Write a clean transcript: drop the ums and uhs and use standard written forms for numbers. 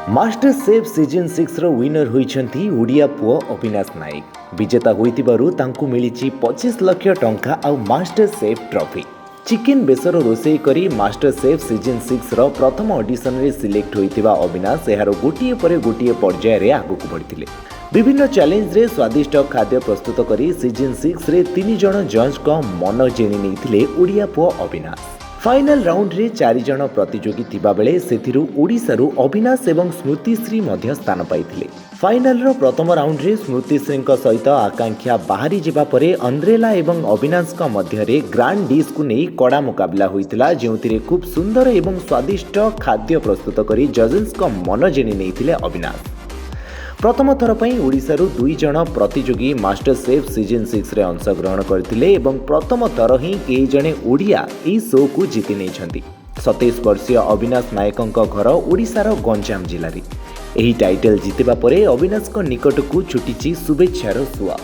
Master chef season 6 रो winner होइछंती ओडिया पुओ अविनाश नायक। विजेता होइतिबारु तांकु मिलिछि 25 लाख टंका आ मास्टर शेफ ट्रॉफी। चिकेन बेसर रोषेई करी मास्टर शेफ सीजन 6 रो प्रथम ऑडिशन रे सिलेक्ट होइतिबा अविनाश एहारो गोटिए परे गोटिए पर्याय रे आगुक बढ़िथिले। विभिन्न चैलेंज रे स्वादिष्ट खाद्य प्रस्तुत करी सीजन 6 रे 3 जण जज को मन जेनी नेइथिले ओडिया पुओ अविनाश। फाइनल राउंड रे 4 जण प्रतियोगी थिबा बेले सेथिरु ओडिसारु अविनाश एवं स्मृतिश्री मध्य स्थान पाइथिले। फाइनल रो प्रथम राउंड रे स्मृतिश्री सहित आकांक्षा बाहरी जिबा परे अंद्रेला एवं अविनाश का मध्य रे ग्रांड डिश को नहीं कड़ा मुकाबला होइतिला, जेउतिरे खूब सुंदर एवं स्वादिष्ट खाद्य प्रस्तुत करी जजेस को मन जेनी नेइथिले अविनाश। प्रथम थर पर ओडिशारु 2 जण प्रतियोगी मास्टर शेफ सीजन 6 रे अंशग्रहण करथिले एवं प्रथम थर ही कई जणे ओडिया एही शो को जीति नेछंती। 27 वर्षीय अविनाश नायकଙ୍କ घर ओडिशार गंजाम जिल्ला रे। एही टाइटल जीतिबा परे अविनाश को निकट को छुटिछि शुभेच्छार सुआ।